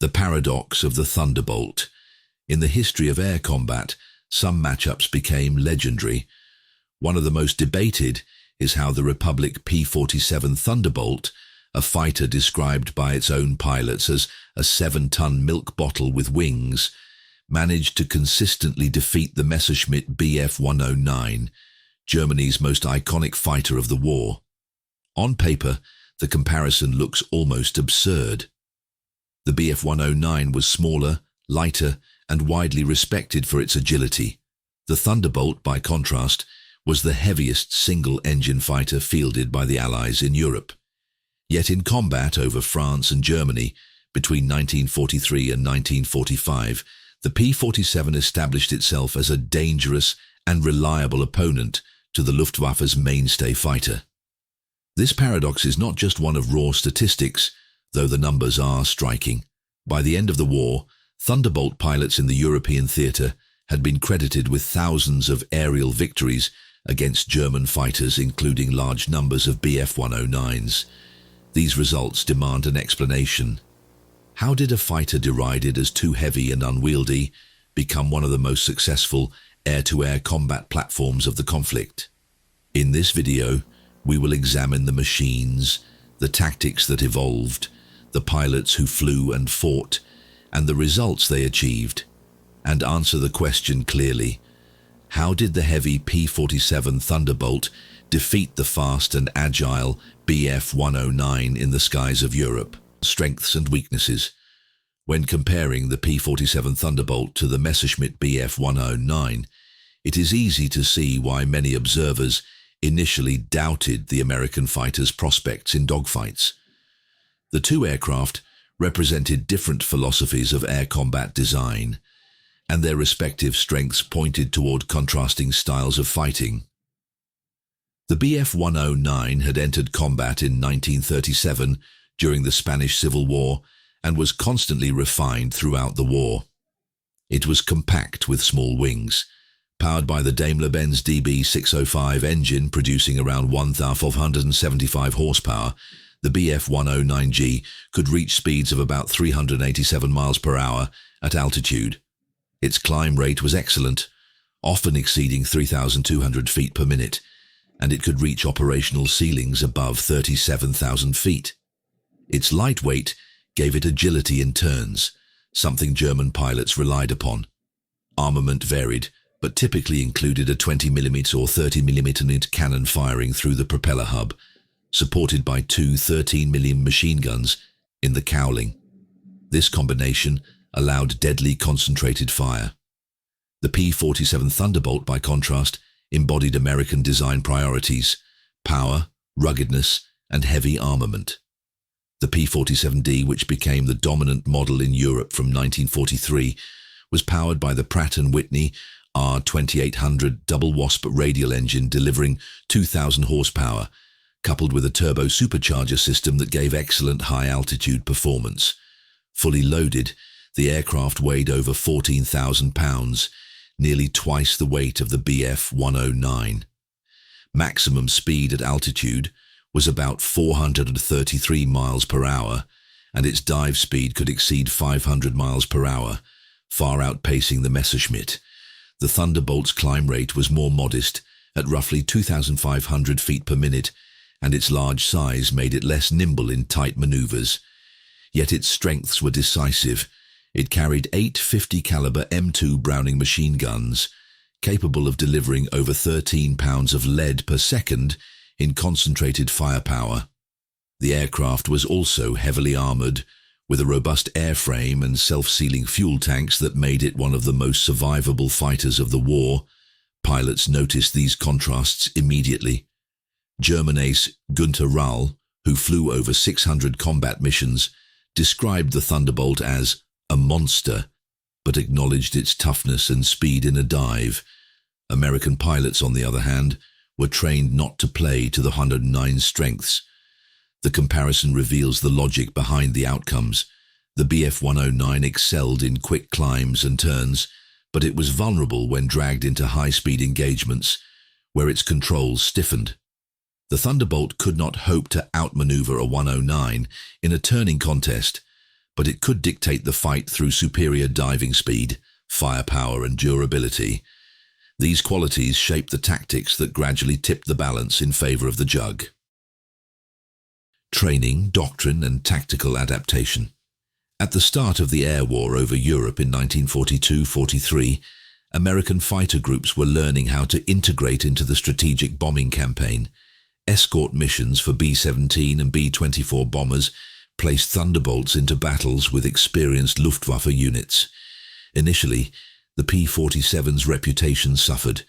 The paradox of the Thunderbolt. In the history of air combat, some matchups became legendary. One of the most debated is how the Republic P-47 Thunderbolt, a fighter described by its own pilots as a 7-ton milk bottle with wings, managed to consistently defeat the Messerschmitt Bf-109, Germany's most iconic fighter of the war. On paper, the comparison looks almost absurd. The Bf-109 was smaller, lighter, and widely respected for its agility. The Thunderbolt, by contrast, was the heaviest single-engine fighter fielded by the Allies in Europe. Yet in combat over France and Germany between 1943 and 1945, the P-47 established itself as a dangerous and reliable opponent to the Luftwaffe's mainstay fighter. This paradox is not just one of raw statistics, though the numbers are striking. By the end of the war, Thunderbolt pilots in the European theatre had been credited with thousands of aerial victories against German fighters, including large numbers of Bf-109s. These results demand an explanation. How did a fighter derided as too heavy and unwieldy become one of the most successful air-to-air combat platforms of the conflict? In this video, we will examine the machines, the tactics that evolved, the pilots who flew and fought, and the results they achieved, and answer the question clearly: how did the heavy P-47 Thunderbolt defeat the fast and agile Bf-109 in the skies of Europe? Strengths and weaknesses. When comparing the P-47 Thunderbolt to the Messerschmitt Bf-109, it is easy to see why many observers initially doubted the American fighter's prospects in dogfights. The two aircraft represented different philosophies of air combat design, and their respective strengths pointed toward contrasting styles of fighting. The Bf-109 had entered combat in 1937 during the Spanish Civil War and was constantly refined throughout the war. It was compact with small wings. Powered by the Daimler-Benz DB605 engine producing around 1,475 horsepower, the Bf-109G could reach speeds of about 387 miles per hour at altitude. Its climb rate was excellent, often exceeding 3,200 feet per minute, and it could reach operational ceilings above 37,000 feet. Its lightweight gave it agility in turns, something German pilots relied upon. Armament varied, but typically included a 20mm or 30mm cannon firing through the propeller hub, supported by two 13mm machine guns in the cowling. This combination allowed deadly concentrated fire. The P-47 Thunderbolt, by contrast, embodied American design priorities: power, ruggedness, and heavy armament. The P-47D, which became the dominant model in Europe from 1943, was powered by the Pratt & Whitney R2800 double wasp radial engine delivering 2,000 horsepower, coupled with a turbo supercharger system that gave excellent high-altitude performance. Fully loaded, the aircraft weighed over 14,000 pounds, nearly twice the weight of the Bf-109. Maximum speed at altitude was about 433 miles per hour, and its dive speed could exceed 500 miles per hour, far outpacing the Messerschmitt. The Thunderbolt's climb rate was more modest, at roughly 2,500 feet per minute, and its large size made it less nimble in tight maneuvers. Yet its strengths were decisive. It carried 8 50 caliber M2 Browning machine guns, capable of delivering over 13 pounds of lead per second in concentrated firepower. The aircraft was also heavily armored, with a robust airframe and self-sealing fuel tanks that made it one of the most survivable fighters of the war. Pilots noticed these contrasts immediately. German ace Günther Rall, who flew over 600 combat missions, described the Thunderbolt as a monster, but acknowledged its toughness and speed in a dive. American pilots, on the other hand, were trained not to play to the 109's strengths. The comparison reveals the logic behind the outcomes. The Bf-109 excelled in quick climbs and turns, but it was vulnerable when dragged into high-speed engagements, where its controls stiffened. The Thunderbolt could not hope to outmaneuver a 109 in a turning contest, but it could dictate the fight through superior diving speed, firepower, and durability. These qualities shaped the tactics that gradually tipped the balance in favor of the Jug. Training, doctrine, and tactical adaptation. At the start of the air war over Europe in 1942-43, American fighter groups were learning how to integrate into the strategic bombing campaign. Escort missions for B-17 and B-24 bombers placed Thunderbolts into battles with experienced Luftwaffe units. Initially, the P-47's reputation suffered.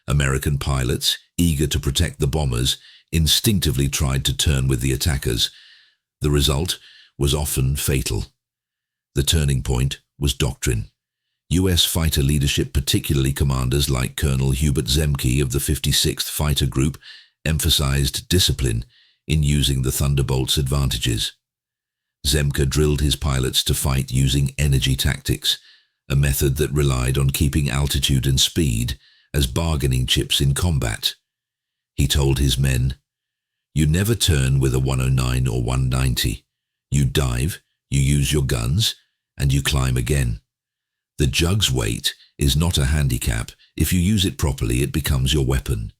American pilots, eager to protect the bombers, instinctively tried to turn with the attackers. The result was often fatal. The turning point was doctrine. U.S. fighter leadership, particularly commanders like Colonel Hubert Zemke of the 56th Fighter Group, emphasized discipline in using the Thunderbolt's advantages. Zemke drilled his pilots to fight using energy tactics, a method that relied on keeping altitude and speed as bargaining chips in combat. He told his men, "You never turn with a 109 or 190. You dive, you use your guns, and you climb again. The Jug's weight is not a handicap. If you use it properly, it becomes your weapon."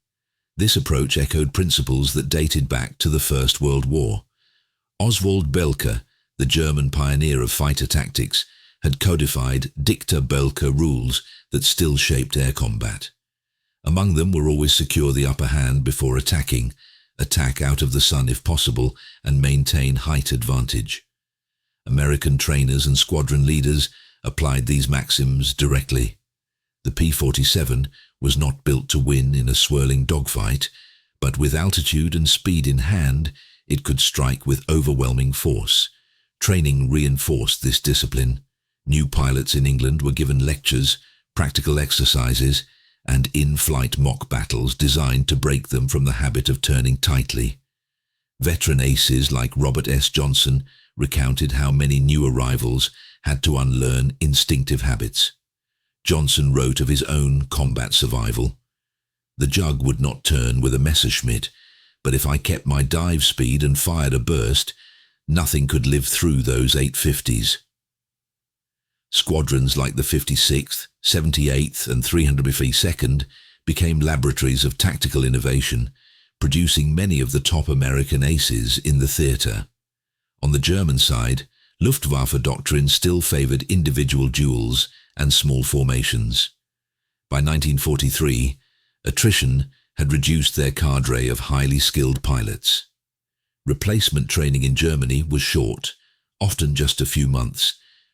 This approach echoed principles that dated back to the First World War. Oswald Boelcke, the German pioneer of fighter tactics, had codified Dicta Boelcke rules that still shaped air combat. Among them were always secure the upper hand before attacking, attack out of the sun if possible, and maintain height advantage. American trainers and squadron leaders applied these maxims directly. The P-47 was not built to win in a swirling dogfight, but with altitude and speed in hand, it could strike with overwhelming force. Training reinforced this discipline. New pilots in England were given lectures, practical exercises, and in-flight mock battles designed to break them from the habit of turning tightly. Veteran aces like Robert S. Johnson recounted how many new arrivals had to unlearn instinctive habits. Johnson wrote of his own combat survival. "The Jug would not turn with a Messerschmitt, but if I kept my dive speed and fired a burst, nothing could live through those 850s. Squadrons like the 56th, 78th, and 352nd became laboratories of tactical innovation, producing many of the top American aces in the theater. On the German side, Luftwaffe doctrine still favored individual duels and small formations. By 1943, attrition had reduced their cadre of highly skilled pilots. Replacement training in Germany was short, often just a few months,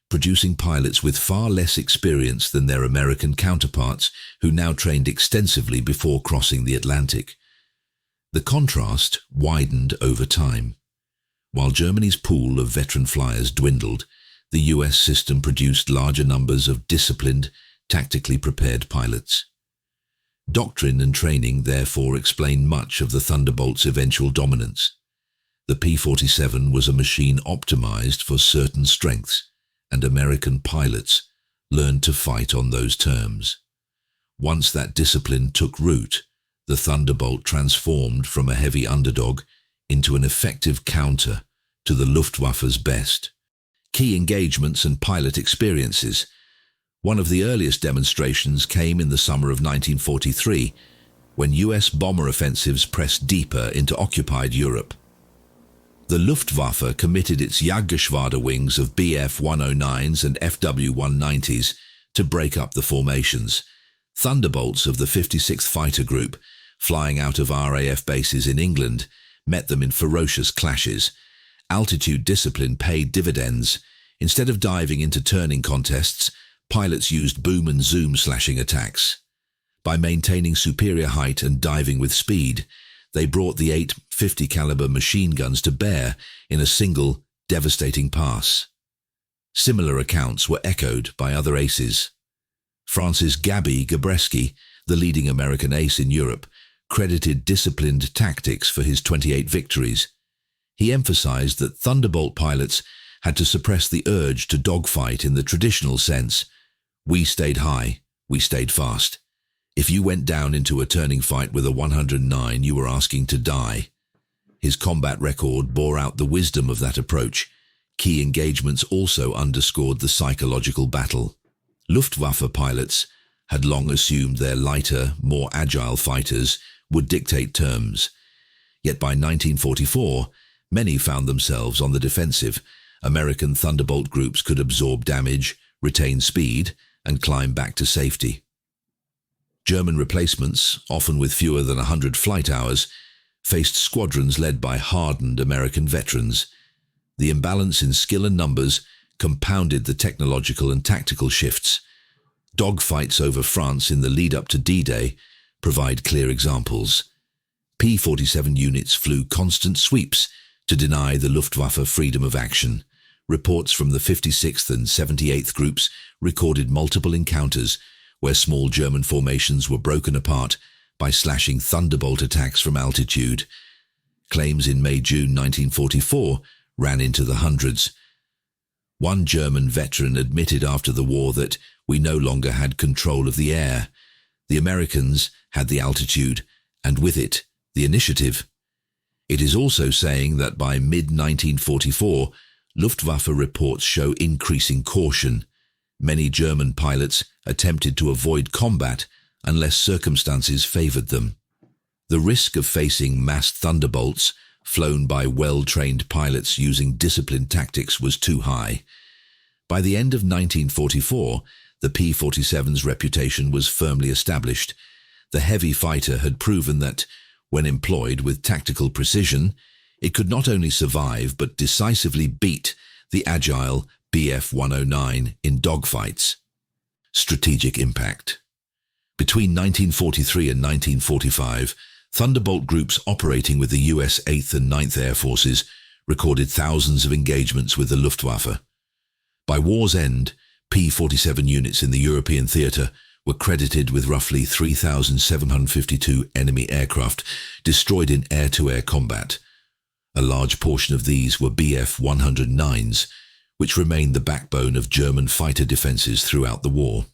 producing pilots with far less experience than their American counterparts who now trained extensively before crossing the Atlantic. The contrast widened over time. While Germany's pool of veteran flyers dwindled, the US system produced larger numbers of disciplined, tactically prepared pilots. Doctrine and training therefore explain much of the Thunderbolt's eventual dominance. The P-47 was a machine optimized for certain strengths, and American pilots learned to fight on those terms. Once that discipline took root, the Thunderbolt transformed from a heavy underdog into an effective counter to the Luftwaffe's best. Key engagements and pilot experiences. One of the earliest demonstrations came in the summer of 1943, when US bomber offensives pressed deeper into occupied Europe. The Luftwaffe committed its Jagdgeschwader wings of Bf-109s and Fw-190s to break up the formations. Thunderbolts of the 56th Fighter Group, flying out of RAF bases in England, met them in ferocious clashes. Altitude discipline paid dividends. Instead of diving into turning contests, pilots used boom and zoom slashing attacks. By maintaining superior height and diving with speed, they brought the 850 caliber machine guns to bear in a single, devastating pass. Similar accounts were echoed by other aces. Francis Gabby Gabreski, the leading American ace in Europe, credited disciplined tactics for his 28 victories. He emphasized that Thunderbolt pilots had to suppress the urge to dogfight in the traditional sense. We stayed high, we stayed fast. If you went down into a turning fight with a 109, you were asking to die. His combat record bore out the wisdom of that approach. Key engagements also underscored the psychological battle. Luftwaffe pilots had long assumed their lighter, more agile fighters would dictate terms. Yet by 1944, many found themselves on the defensive. American Thunderbolt groups could absorb damage, retain speed, and climb back to safety. German replacements, often with fewer than 100 flight hours, faced squadrons led by hardened American veterans. The imbalance in skill and numbers compounded the technological and tactical shifts. Dogfights over France in the lead-up to D-Day provide clear examples. P-47 units flew constant sweeps to deny the Luftwaffe freedom of action. Reports from the 56th and 78th Groups recorded multiple encounters where small German formations were broken apart by slashing Thunderbolt attacks from altitude. Claims in May-June 1944 ran into the hundreds. One German veteran admitted after the war that we no longer had control of the air. The Americans had the altitude, and with it, the initiative. It is also saying that by mid-1944, Luftwaffe reports show increasing caution. Many German pilots attempted to avoid combat unless circumstances favored them. The risk of facing massed Thunderbolts flown by well-trained pilots using disciplined tactics was too high. By the end of 1944, the P-47's reputation was firmly established. The heavy fighter had proven that, when employed with tactical precision, it could not only survive but decisively beat the agile Bf-109 in dogfights. Strategic impact. Between 1943 and 1945, Thunderbolt groups operating with the US 8th and 9th Air Forces recorded thousands of engagements with the Luftwaffe. By war's end, P-47 units in the European theatre were credited with roughly 3,752 enemy aircraft destroyed in air-to-air combat. A large portion of these were Bf-109s, which remained the backbone of German fighter defences throughout the war.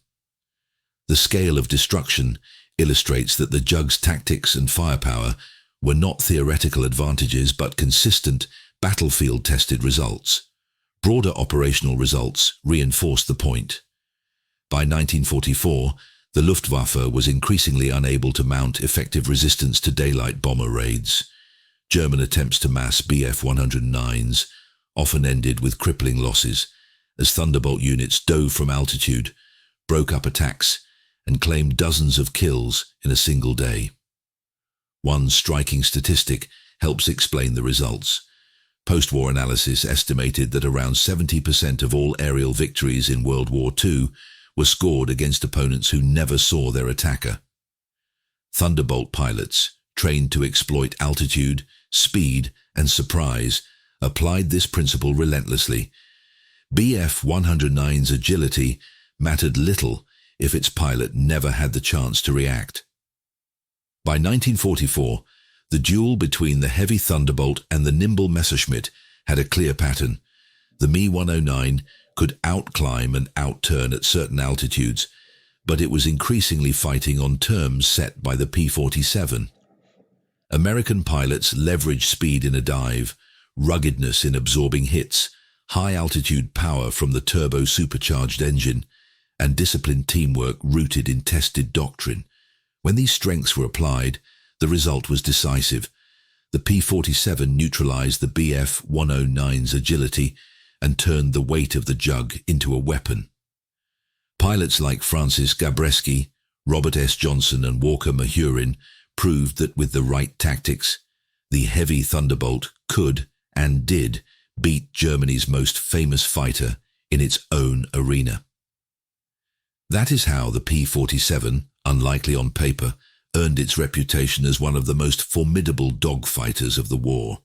The scale of destruction illustrates that the Jug's tactics and firepower were not theoretical advantages but consistent, battlefield-tested results. Broader operational results reinforced the point. By 1944, the Luftwaffe was increasingly unable to mount effective resistance to daylight bomber raids. German attempts to mass Bf-109s often ended with crippling losses, as Thunderbolt units dove from altitude, broke up attacks, and claimed dozens of kills in a single day. One striking statistic helps explain the results. Post-war analysis estimated that around 70% of all aerial victories in World War II were scored against opponents who never saw their attacker. Thunderbolt pilots, trained to exploit altitude, speed, and surprise, applied this principle relentlessly. Bf-109's agility mattered little if its pilot never had the chance to react. By 1944, the duel between the heavy Thunderbolt and the nimble Messerschmitt had a clear pattern. The Me-109 could outclimb and outturn at certain altitudes, but it was increasingly fighting on terms set by the P-47. American pilots leveraged speed in a dive, ruggedness in absorbing hits, high-altitude power from the turbo-supercharged engine, and disciplined teamwork rooted in tested doctrine. When these strengths were applied, the result was decisive. The P-47 neutralized the Bf-109's agility and turned the weight of the Jug into a weapon. Pilots like Francis Gabreski, Robert S. Johnson, and Walker Mahurin proved that with the right tactics, the heavy Thunderbolt could and did beat Germany's most famous fighter in its own arena. That is how the P-47, unlikely on paper, earned its reputation as one of the most formidable dogfighters of the war.